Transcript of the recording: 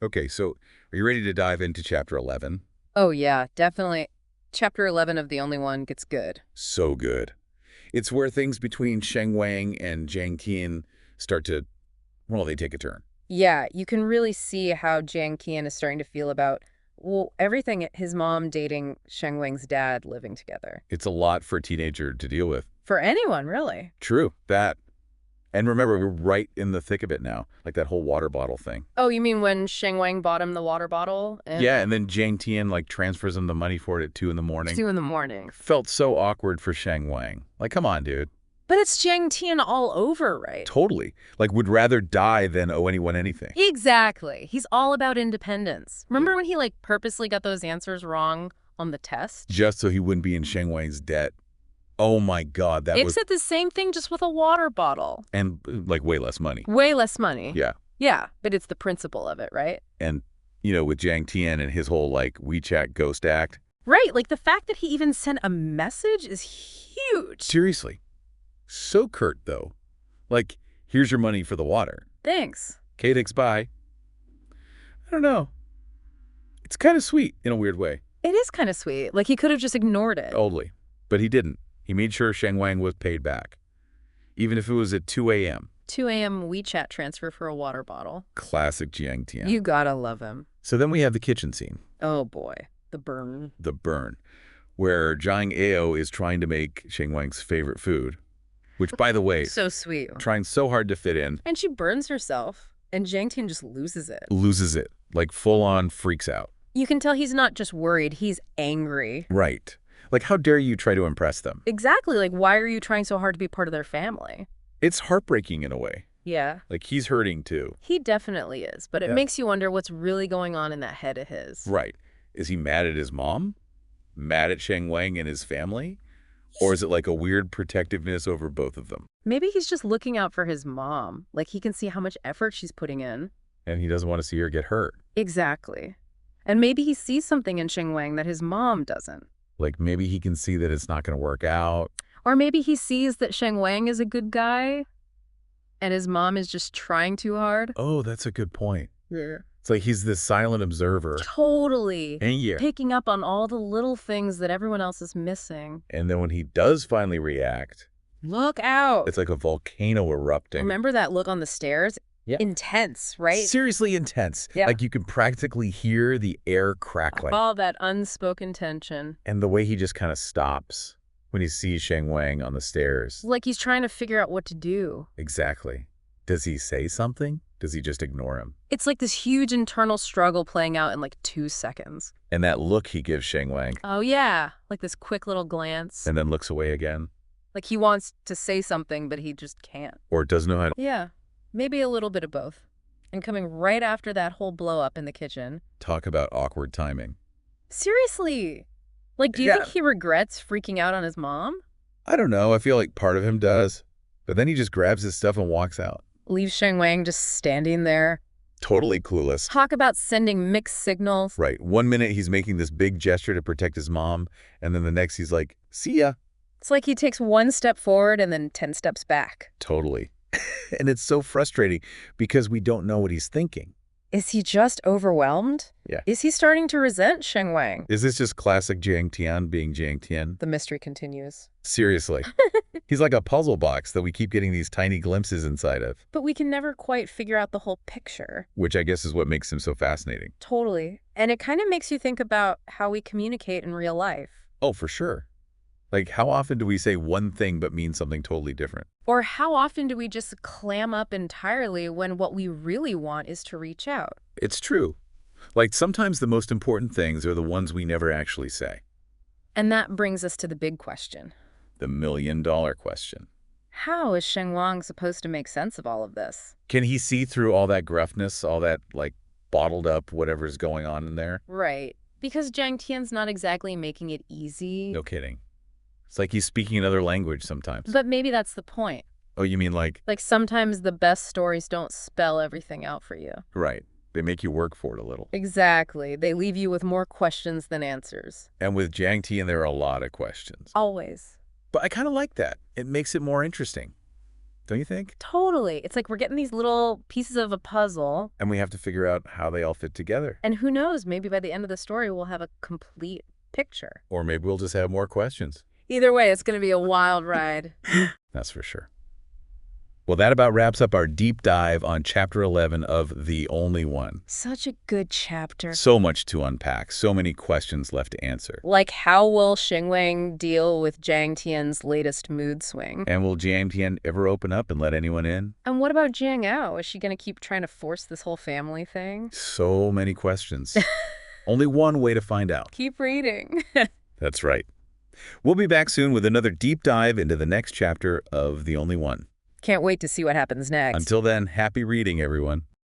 Okay, so are you ready to dive into Chapter 11? Oh, yeah, definitely. Chapter 11 of The Only One gets good. So good. It's where things between Sheng Wang and Jiang Tian start to, well, they take a turn. Yeah, you can really see how Jiang Tian is starting to feel about, well, everything his mom dating Sheng Wang's dad living together. It's a lot for a teenager to deal with. For anyone, really. True, that. And remember, we're right in the thick of it now, like that whole water bottle thing. Oh, you mean when Sheng Wang bought him the water bottle? Yeah, and then Jiang Tian, like, transfers him the money for it at 2 in the morning. 2 in the morning. Felt so awkward for Sheng Wang. Like, come on, dude. But it's Jiang Tian all over, right? Totally. Like, would rather die than owe anyone anything. Exactly. He's all about independence. Remember when he, like, purposely got those answers wrong on the test? Just so he wouldn't be in Sheng Wang's debt. Oh my God, that was... Except the same thing, just with a water bottle. And, like, way less money. Way less money. Yeah. Yeah, but it's the principle of it, right? And, you know, with Jiang Tian and his whole, like, WeChat ghost act. Right, like the fact that he even sent a message is huge. Seriously. So curt, though. Like, here's your money for the water. Thanks. Cadix, bye. I don't know. It's kind of sweet in a weird way. It is kind of sweet. Like he could have just ignored it. Totally. But he didn't. He made sure Sheng Wang was paid back. Even if it was at 2 a.m. 2 a.m. WeChat transfer for a water bottle. Classic Jiang Tian. You gotta love him. So then we have the kitchen scene. Oh boy. The burn. The burn. Where Jiang Ao is trying to make Sheng Wang's favorite food. Which, by the way, So sweet. trying so hard to fit in. And she burns herself. And Jiang Tian just loses it. Loses it. Like, full-on freaks out. You can tell he's not just worried, he's angry. Right. Like, how dare you try to impress them? Exactly. Like, why are you trying so hard to be part of their family? It's heartbreaking in a way. Yeah. Like, he's hurting too. He definitely is. But it makes you wonder what's really going on in that head of his. Right. Is he mad at his mom? Mad at Sheng Wang and his family? Or is it like a weird protectiveness over both of them? Maybe he's just looking out for his mom. Like, he can see how much effort she's putting in. And he doesn't want to see her get hurt. Exactly. And maybe he sees something in Sheng Wang that his mom doesn't. Like, maybe he can see that it's not going to work out. Or maybe he sees that Sheng Wang is a good guy and his mom is just trying too hard. Oh, that's a good point. Yeah. It's like he's this silent observer. Totally. And yeah. Picking up on all the little things that everyone else is missing. And then when he does finally react, Look out. it's like a volcano erupting. Remember that look on the stairs? Yeah. Intense, right? Seriously intense. Yeah. Like you can practically hear the air crackling. All that unspoken tension. And the way he just kind of stops when he sees Sheng Wang on the stairs. Like he's trying to figure out what to do. Exactly. Does he say something? Does he just ignore him? It's like this huge internal struggle playing out in like 2 seconds. And that look he gives Sheng Wang, Oh, yeah. Like this quick little glance. and then looks away again. Like he wants to say something, but he just can't. Or doesn't know how to... Yeah, maybe a little bit of both. And coming right after that whole blow up in the kitchen. Talk about awkward timing. Seriously. Like, do you Yeah. think he regrets freaking out on his mom? I don't know. I feel like part of him does. But then he just grabs his stuff and walks out. Leaves Sheng Wang just standing there. Totally clueless. Talk about sending mixed signals. Right. 1 minute he's making this big gesture to protect his mom, and then the next he's like, see ya. It's like he takes 1 step forward and then 10 steps back. Totally. And it's so frustrating because we don't know what he's thinking. Is he just overwhelmed? Yeah. Is he starting to resent Sheng Wang? Is this just classic Jiang Tian being Jiang Tian? The mystery continues. Seriously. He's like a puzzle box that we keep getting these tiny glimpses inside of, But we can never quite figure out the whole picture. which I guess is what makes him so fascinating. Totally. And it kind of makes you think about how we communicate in real life. Oh, for sure. Like, how often do we say one thing but mean something totally different? Or how often do we just clam up entirely when what we really want is to reach out? It's true. Like, sometimes the most important things are the ones we never actually say. And that brings us to the big question. The $1 million question. How is Sheng Wang supposed to make sense of all of this? Can he see through all that gruffness, all that, like, bottled up whatever's going on in there? Right. Because Jiang Tian's not exactly making it easy. No kidding. It's like he's speaking another language sometimes. But maybe that's the point. Oh, you mean like... Like sometimes the best stories don't spell everything out for you. Right. They make you work for it a little. Exactly. They leave you with more questions than answers. And with Jiang Tian, there are a lot of questions. Always. But I kind of like that. It makes it more interesting. don't you think? Totally. It's like we're getting these little pieces of a puzzle. And we have to figure out how they all fit together. And who knows, maybe by the end of the story, we'll have a complete picture. Or maybe we'll just have more questions. Either way, it's going to be a wild ride. That's for sure. Well, that about wraps up our deep dive on Chapter 11 of The Only One. Such a good chapter. So much to unpack, so many questions left to answer. Like, how will Sheng Wang deal with Jiang Tian's latest mood swing? And will Jiang Tian ever open up and let anyone in? And what about Jiang Ao? Is she going to keep trying to force this whole family thing? So many questions. Only one way to find out. Keep reading. That's right. We'll be back soon with another deep dive into the next chapter of The Only One. Can't wait to see what happens next. Until then, happy reading, everyone.